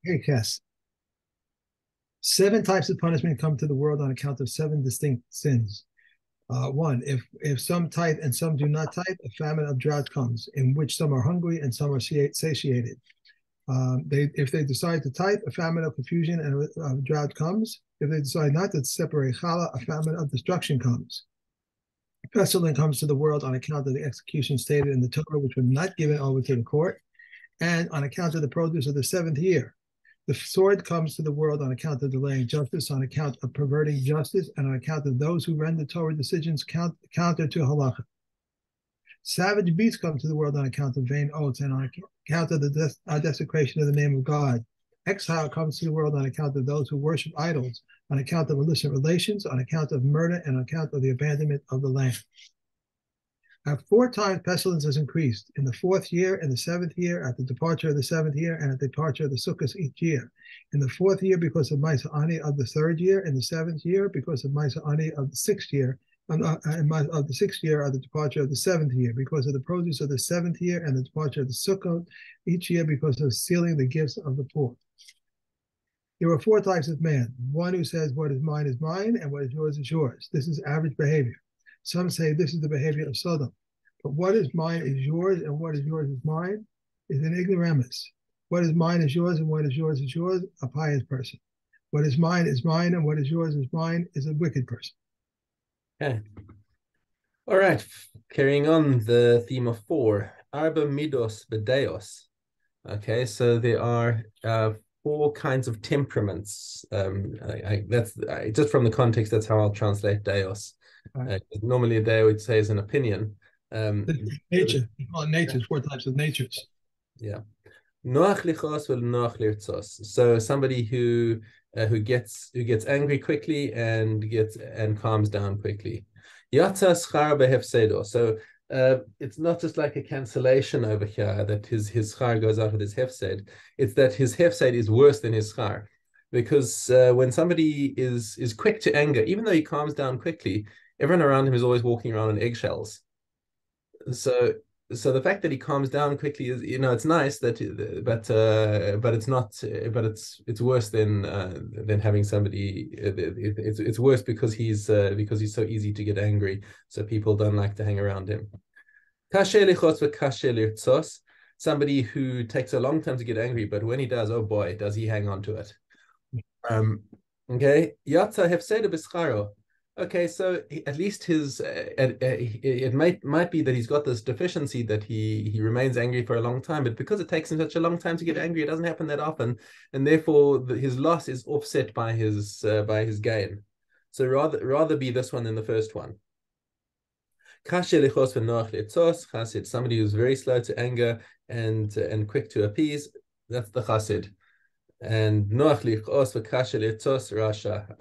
Yes. Seven types of punishment come to the world on account of seven distinct sins. One, if some tithe and some do not tithe, a famine of drought comes, in which some are hungry and some are satiated. If they decide to tithe, a famine of confusion and a drought comes. If they decide not to separate challah, a famine of destruction comes. Pestilence comes to the world on account of the execution stated in the Torah, which was not given over to the court, and on account of the produce of the seventh year. The sword comes to the world on account of delaying justice, on account of perverting justice, and on account of those who render Torah decisions counter to halacha. Savage beasts come to the world on account of vain oaths and on account of the desecration of the name of God. Exile comes to the world on account of those who worship idols, on account of illicit relations, on account of murder, and on account of the abandonment of the land. Four times pestilence has increased: in the fourth year, in the seventh year, at the departure of the seventh year, and at the departure of the Sukkot each year. In the fourth year, because of Maisa Ani of the third year. In the seventh year, because of Maisa Ani of the sixth year. Of the sixth year, at the departure of the seventh year, because of the produce of the seventh year, and the departure of the Sukkot each year, because of sealing the gifts of the poor. There are four types of man: one who says what is mine, and what is yours. This is average behavior. Some say this is the behavior of Sodom. But what is mine is yours, and what is yours is mine, is an ignoramus. What is mine is yours, and what is yours, a pious person. What is mine, and what is yours is mine, is a wicked person. Okay. All right. Carrying on the theme of four. Arba midos bedeos. Okay, so there are four kinds of temperaments. That's just from the context, that's how I'll translate deos. Right. Normally a deo would say is an opinion. Nature. We call it natures, four types of natures. Yeah. Noach lichos vel noach lirtzos. So somebody who gets angry quickly and calms down quickly. Yatsa schar behefsedo. So it's not just like a cancellation over here that his schar goes out with his hefsed. It's that his hefsed is worse than his schar, because when somebody is quick to anger, even though he calms down quickly, everyone around him is always walking around on eggshells. So the fact that he calms down quickly is, it's nice that, but it's not, but it's worse than having somebody. It's worse because he's so easy to get angry. So people don't like to hang around him. Somebody who takes a long time to get angry, but when he does, oh boy, does he hang on to it. Okay. Yatsa hefseda b'scharo. Okay, so at least it might be that he's got this deficiency that he remains angry for a long time, but because it takes him such a long time to get angry, it doesn't happen that often, and therefore his loss is offset by his gain. So rather be this one than the first one. Somebody who's very slow to anger and quick to appease, that's the chassid. And rasha.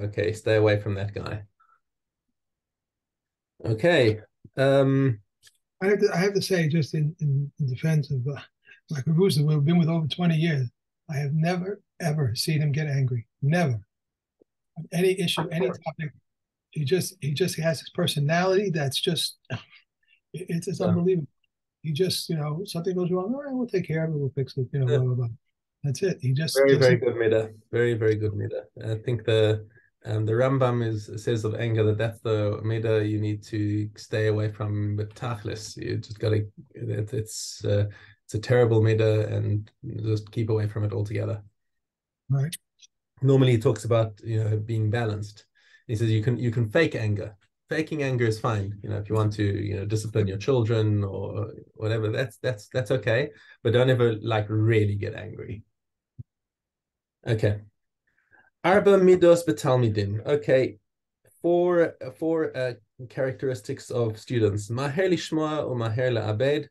Okay, stay away from that guy. Okay. I have to say, just in defense of my Caruso, we've been with over 20 years. I have never, ever seen him get angry. Never. On any issue, any topic. He just has his personality that's just, it's unbelievable. He just, something goes wrong, all right, we'll take care of it, we'll fix it, blah, blah, blah. That's it. He just very good midah. Very, very good midah. I think the Rambam says of anger that's the midah you need to stay away from. But tachlis, you just gotta. It's a terrible midah, and just keep away from it altogether. Right. Normally, he talks about being balanced. He says you can fake anger. Faking anger is fine. If you want to discipline your children or whatever, that's okay. But don't ever really get angry. Okay. Arba midos betalmidim. Okay, four characteristics of students. Maher lishma or maher la'abed.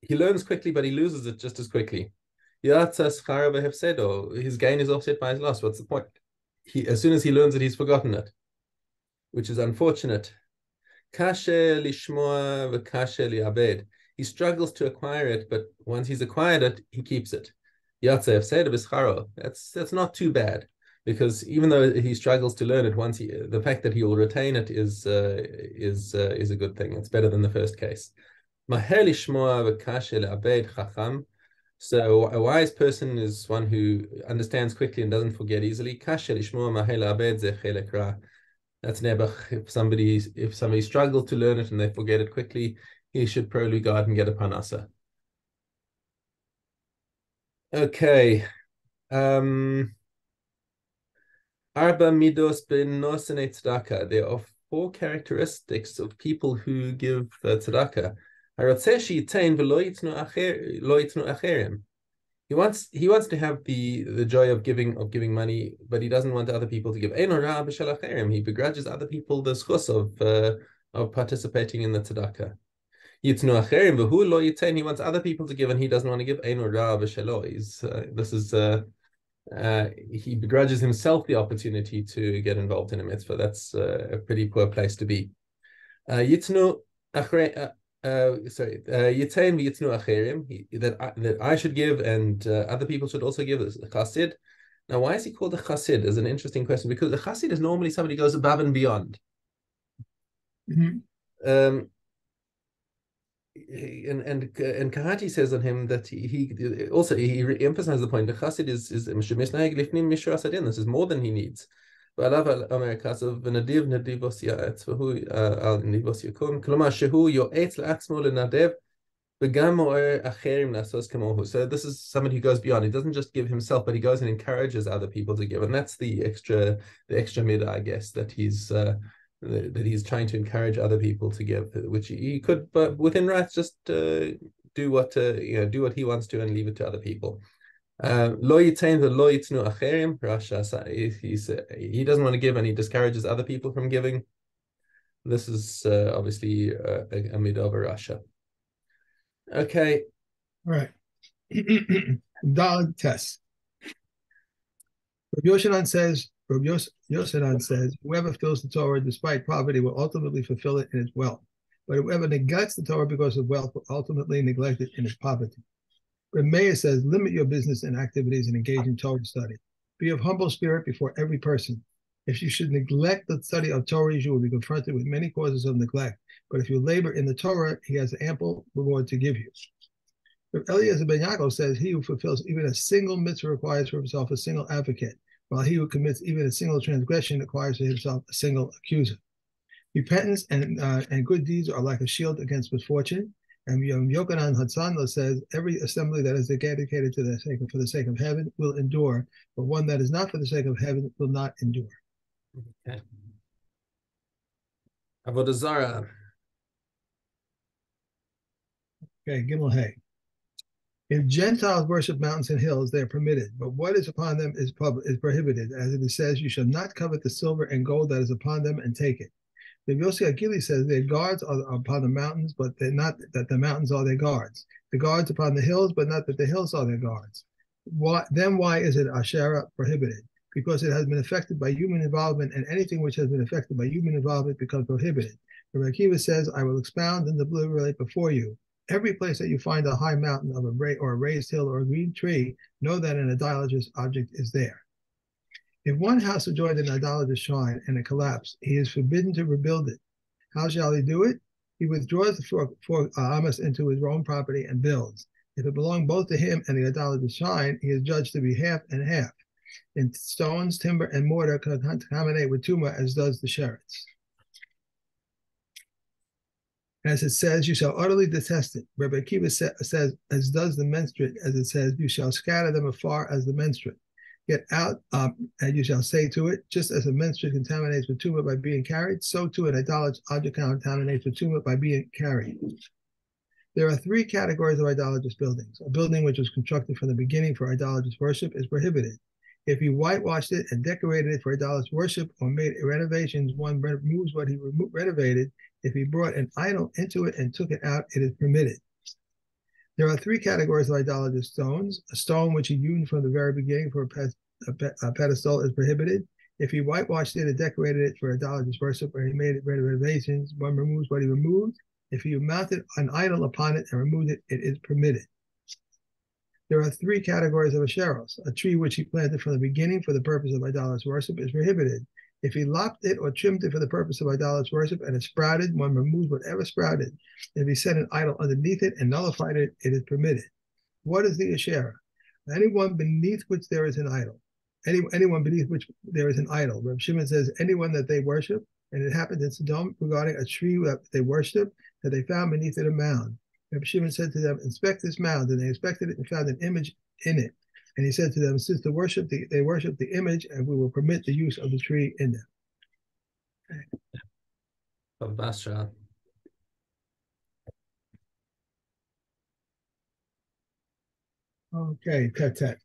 He learns quickly, but he loses it just as quickly. Yatsa schara v'hefsedo. His gain is offset by his loss. What's the point? As soon as he learns it, he's forgotten it, which is unfortunate. Kashe lishma v'kashe li'abed. He struggles to acquire it, but once he's acquired it, he keeps it. Yatsa hefsedo b'scharo. That's not too bad. Because even though he struggles to learn it, the fact that he will retain it is a good thing. It's better than the first case. So a wise person is one who understands quickly and doesn't forget easily. That's nebuch. If somebody struggles to learn it and they forget it quickly, he should probably go out and get a panasa. Okay. Arba midos ben nosene tzedakah. There are four characteristics of people who give tzedakah. He wants to have the joy of giving money, but he doesn't want other people to give. He begrudges other people the schus of participating in the tzedakah. He wants other people to give, and he doesn't want to give. He begrudges himself the opportunity to get involved in a mitzvah. That's a pretty poor place to be. Yitznu acherim, that I should give and other people should also give. This chassid. Now, why is he called a chassid? Is an interesting question, because a chassid is normally somebody who goes above and beyond. And Kahati says on him that he emphasizes the point. The chassid is this is more than he needs. So this is somebody who goes beyond. He doesn't just give himself, but he goes and encourages other people to give, and that's the extra midah, I guess, that he's trying to encourage other people to give, which he could, but within rights, just do what he wants to and leave it to other people. Lo yitain v'lo yitnu acherim. He doesn't want to give, and he discourages other people from giving. This is obviously a midah of a rasha. Okay. All right. Dog test. Rabbi Yochanan says, whoever fills the Torah despite poverty will ultimately fulfill it in its wealth. But whoever neglects the Torah because of wealth will ultimately neglect it in its poverty. Rabbi Meir says, limit your business and activities and engage in Torah study. Be of humble spirit before every person. If you should neglect the study of Torah, you will be confronted with many causes of neglect. But if you labor in the Torah, he has ample reward to give you. Rabbi Eliezer ben Yaakov says, he who fulfills even a single mitzvah requires for himself a single advocate, while he who commits even a single transgression acquires for himself a single accuser. Repentance and good deeds are like a shield against misfortune. And Yochanan Hatzanlo says, every assembly that is dedicated for the sake of heaven will endure, but one that is not for the sake of heaven will not endure. Okay. Avodah Zarah. Okay, Gimel Hay. If Gentiles worship mountains and hills, they are permitted, but what is upon them is prohibited, as it says, you shall not covet the silver and gold that is upon them and take it. The Yossi Agili says their guards are upon the mountains, but they're not that the mountains are their guards. The guards upon the hills, but not that the hills are their guards. Why is it Asherah prohibited? Because it has been affected by human involvement, and anything which has been affected by human involvement becomes prohibited. Rabbi Akiva says, I will expound and deliberate before you. Every place that you find a high mountain of a raised hill or a green tree, know that an idolatrous object is there. If one house joined an idolatrous shrine and it collapsed, he is forbidden to rebuild it. How shall he do it? He withdraws the four amas into his own property and builds. If it belonged both to him and the idolatrous shrine, he is judged to be half and half. In stones, timber, and mortar contaminate with tumah, as does the sherets. As it says, you shall utterly detest it. Rabbi Akiva says, as does the menstruate, as it says, you shall scatter them afar as the menstruate. Get out, and you shall say to it, just as a menstruate contaminates with tumah by being carried, so too an idolatrous object contaminates with tumah by being carried. There are three categories of idolatrous buildings. A building which was constructed from the beginning for idolatrous worship is prohibited. If he whitewashed it and decorated it for idolatrous worship or made renovations, one removes what he renovated. If he brought an idol into it and took it out, it is permitted. There are three categories of idolatrous stones. A stone which he hewn from the very beginning for a pedestal is prohibited. If he whitewashed it and decorated it for idolatrous worship or he made it renovations, one removes what he removed. If he mounted an idol upon it and removed it, it is permitted. There are three categories of asheros. A tree which he planted from the beginning for the purpose of idolatrous worship is prohibited. If he lopped it or trimmed it for the purpose of idolatrous worship and it sprouted, one removes whatever sprouted. If he set an idol underneath it and nullified it, it is permitted. What is the Asherah? Anyone beneath which there is an idol. Anyone beneath which there is an idol. Reb Shimon says anyone that they worship, and it happened in Sodom regarding a tree that they worshiped, that they found beneath it a mound. Reb Shimon said to them, inspect this mound, and they inspected it and found an image in it. And he said to them, since they worship the image, and we will permit the use of the tree in them. Okay. Okay, tet.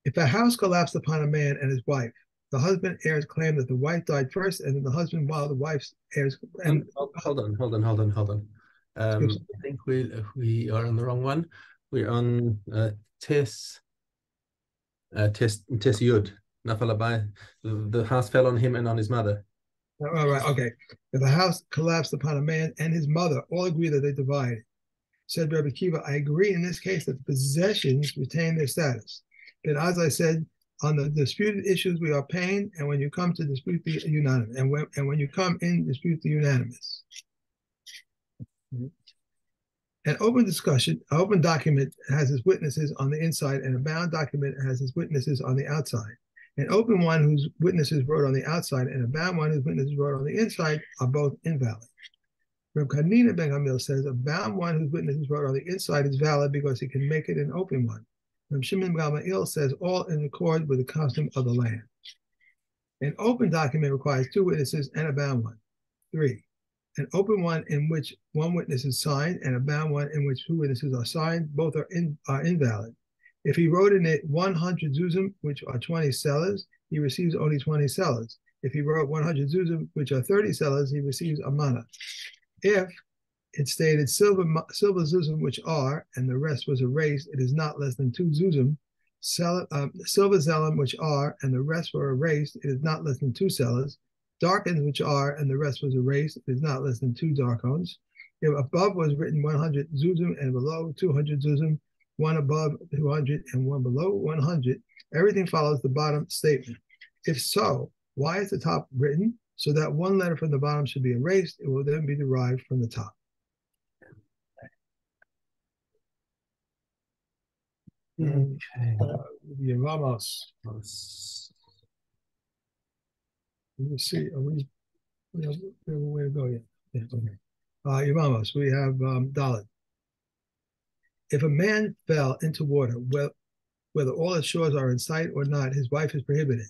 If a house collapsed upon a man and his wife, the husband heirs claim that the wife died first, and then the husband while the wife's heirs. And hold on. I think we are on the wrong one. We're on Tes Yud. Nafalabai. The house fell on him and on his mother. All right, okay. If a house collapsed upon a man and his mother, all agree that they divide. Said Rabbi Kiva, I agree in this case that the possessions retain their status. But as I said, on the disputed issues, we are paying, and when you come to dispute the unanimous, and when you come in, dispute the unanimous. An open discussion, an open document has its witnesses on the inside, and a bound document has its witnesses on the outside. An open one whose witnesses wrote on the outside, and a bound one whose witnesses wrote on the inside are both invalid. Reb Hanina ben Gamil says a bound one whose witnesses wrote on the inside is valid because he can make it an open one. Reb Shimon ben Gamil says all in accord with the custom of the land. An open document requires two witnesses and a bound one. 3. An open one in which one witness is signed and a bound one in which two witnesses are signed, both are invalid. If he wrote in it 100 zuzim, which are 20 sellers, he receives only 20 sellers. If he wrote 100 zuzim, which are 30 sellers, he receives a mana. If it stated silver zuzim, which are, and the rest was erased, it is not less than 2 zuzim. Silver zelim, which are, and the rest were erased, it is not less than 2 sellers. Darkens, which are, and the rest was erased, it is not less than 2 darkons. If above was written 100 zuzim and below 200 zuzim, one above 200 and one below 100, everything follows the bottom statement. If so, why is the top written? So that one letter from the bottom should be erased. It will then be derived from the top. Okay. Avos. Let me see. We have a way to go yet. Yeah, okay. Avos. We have Dalit. If a man fell into water, whether all its shores are in sight or not, his wife is prohibited.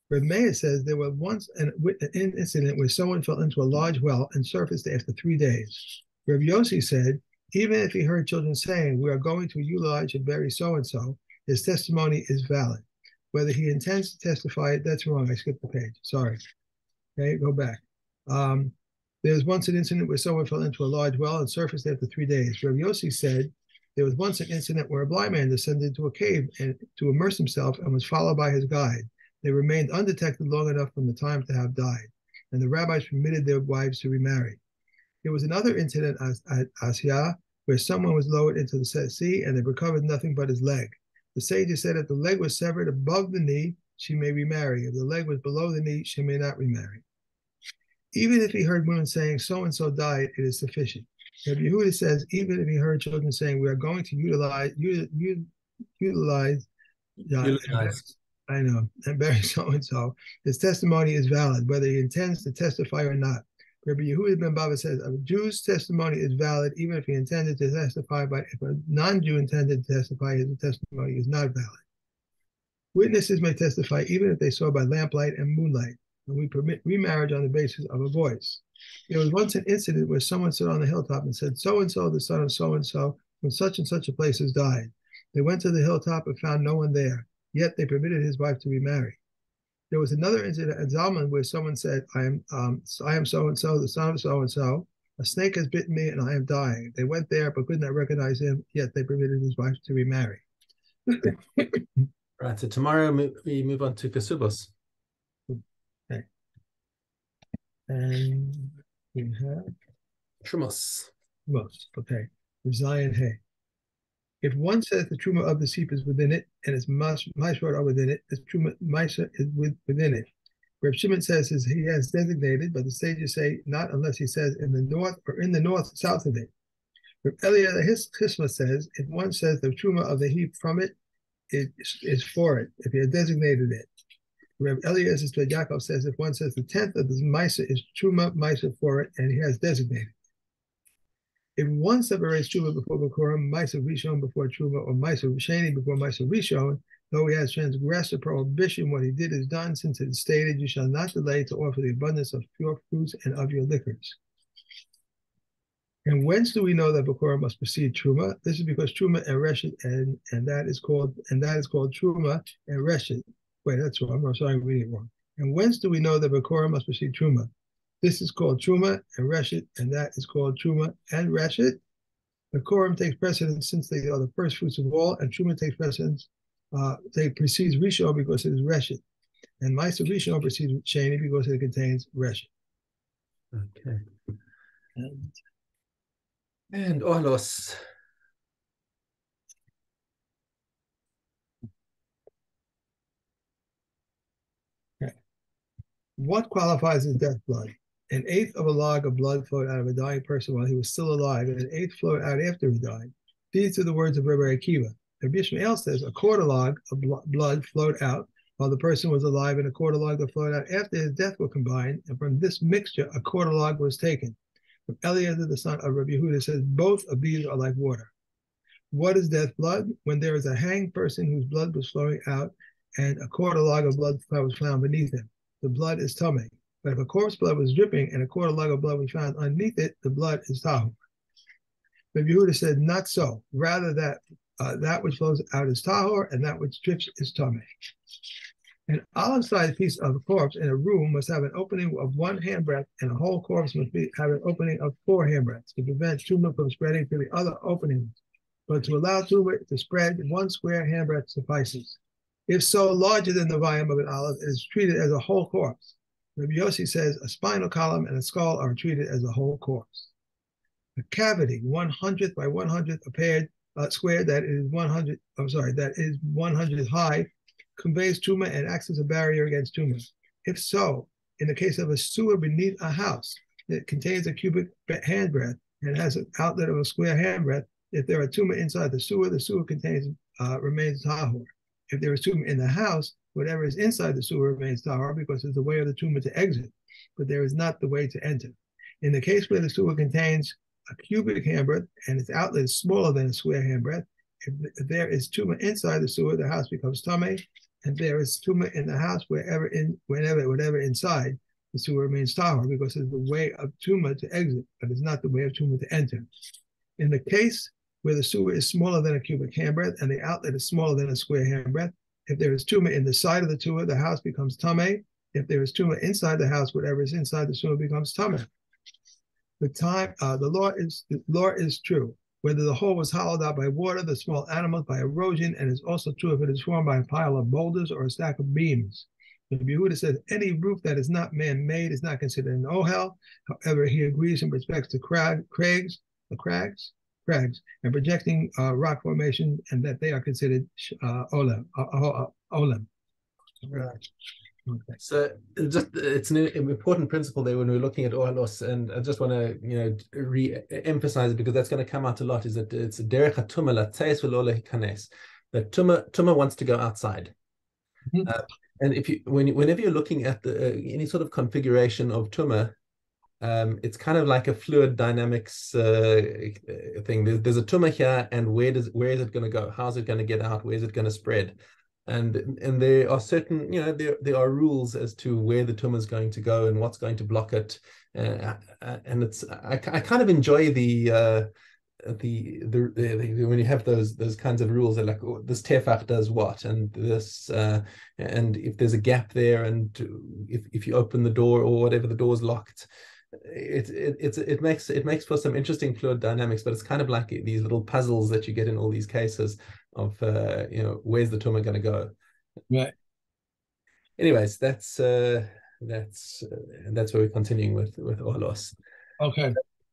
Reb Meir says there was once an incident where someone fell into a large well and surfaced after 3 days. Reb Yossi said, even if he heard children saying, we are going to eulogize and bury so-and-so, his testimony is valid. Whether he intends to testify, that's wrong. I skipped the page. Sorry. Okay, go back. There was once an incident where someone fell into a large well and surfaced after 3 days. Reb Yossi said, there was once an incident where a blind man descended into a cave and to immerse himself and was followed by his guide. They remained undetected long enough from the time to have died, and the rabbis permitted their wives to remarry. There was another incident at Asiyah where someone was lowered into the sea and they recovered nothing but his leg. The sages said if the leg was severed above the knee, she may remarry. If the leg was below the knee, she may not remarry. Even if he heard women saying so-and-so died, it is sufficient. Rabbi Yehuda says even if he heard children saying we are going to utilize I know, and bury so-and-so, his testimony is valid, whether he intends to testify or not. Rabbi Yehuda ben Bava says a Jew's testimony is valid even if he intended to testify, but if a non-Jew intended to testify, his testimony is not valid. Witnesses may testify even if they saw by lamplight and moonlight, and we permit remarriage on the basis of a voice. There was once an incident where someone stood on the hilltop and said, so-and-so, the son of so-and-so, from such and such a place has died. They went to the hilltop and found no one there. Yet they permitted his wife to remarry. There was another incident at Zalman where someone said, I am so-and-so, the son of so-and-so. A snake has bitten me and I am dying. They went there but could not recognize him, yet they permitted his wife to remarry. Right, so tomorrow we move on to Kesubos. Okay. And we have Trumos. Okay. Zion Hay. If one says the truma of the sheep is within it and its maishot are within it, the truma maisha is within it. Reb Shimon says he has designated, but the sages say not unless he says in the north or in the north south of it. Eliezer Hisma says, if one says the truma of the heap from it is for it, if he had designated it. Reb Eliezer Yaakov says, if one says the tenth of the Maisa is truma Maisa for it, and he has designated. If one separates truma before Bikurim, Maisa Rishon before truma, or Maisa Sheni before Maisa Rishon, though he has transgressed the prohibition, what he did is done, since it is stated, you shall not delay to offer the abundance of pure fruits and of your liquors. And whence do we know that Bikurim must precede truma? This is because truma and reshet, and that is called truma and reshet. Wait, that's wrong. I'm sorry, I'm reading it wrong. And whence do we know that Bikurim must precede truma? This is called truma and reshet, and that is called truma and reshet. Bikurim takes precedence since they are the first fruits of all, and truma takes precedence. They precedes rishon because it is reshet, and Maisa Rishon precedes sheni because it contains reshet. Okay. And Olos. Okay. What qualifies as death blood? An eighth of a log of blood flowed out of a dying person while he was still alive, and an eighth flowed out after he died. These are the words of Rabbi Akiva. Rabbi Ishmael says a quarter log of blood flowed out while the person was alive, and a quarter log that flowed out after his death were combined, and from this mixture a quarter log was taken. But Eliezer, the son of Rabbi Yehuda, says both of these are like water. What is death blood? When there is a hanged person whose blood was flowing out, and a quarter log of blood was found beneath him. The blood is tummy. But if a corpse blood was dripping and a quarter log of blood was found underneath it, the blood is tahor. Rabbi Yehuda said, not so. Rather that which flows out is tahor, and that which drips is tummy. An olive-sized piece of a corpse in a room must have an opening of 1 handbreadth, and a whole corpse must have an opening of 4 handbreadths to prevent tumor from spreading to the other openings. But to allow tumor to spread, 1 square handbreadth suffices. If so larger than the volume of an olive, it is treated as a whole corpse. Rabbi Yossi says a spinal column and a skull are treated as a whole corpse. A cavity, 100th by 100th square, that is 100 high, conveys tumor and acts as a barrier against tumor. If so, in the case of a sewer beneath a house that contains a cubic handbreadth and has an outlet of a square handbreadth, if there are tumor inside the sewer remains tahor. If there is tumor in the house, whatever is inside the sewer remains tahor because it's the way of the tumor to exit, but there is not the way to enter. In the case where the sewer contains a cubic handbreadth and its outlet is smaller than a square handbreadth, if there is tumor inside the sewer, the house becomes tameh. And there is tumor in the house whatever inside, the sewer remains tahor because it's the way of tumor to exit, but it's not the way of tumor to enter. In the case where the sewer is smaller than a cubic handbreadth and the outlet is smaller than a square handbreadth, if there is tumor in the side of the sewer, the house becomes tameh. If there is tumor inside the house, whatever is inside the sewer becomes tameh. The law is true. Whether the hole was hollowed out by water, the small animals by erosion, and is also true if it is formed by a pile of boulders or a stack of beams. Rabbi Yehuda says any roof that is not man-made is not considered an ohel. However, he agrees in respect to crags, and projecting rock formation, and that they are considered olem. Right. Okay. So it's an important principle there when we're looking at ohalos, and I just want to re-emphasize it because that's going to come out a lot. Is that it's derech hatumah latzeis v'lo lehikanes. That tumah wants to go outside, and whenever you're looking at any sort of configuration of tumah, it's kind of like a fluid dynamics thing. There's a tumah here, and where is it going to go? How's it going to get out? Where is it going to spread? And there are certain, there are rules as to where the tumor is going to go and what's going to block it. And I kind of enjoy the when you have those kinds of rules, like this tefach does what, and this and if there's a gap there, and if you open the door or whatever, the door's locked. It makes for some interesting fluid dynamics, but it's kind of like these little puzzles that you get in all these cases of where's the tumor going to go. Right. Anyways, that's where we're continuing with ohalos. Okay.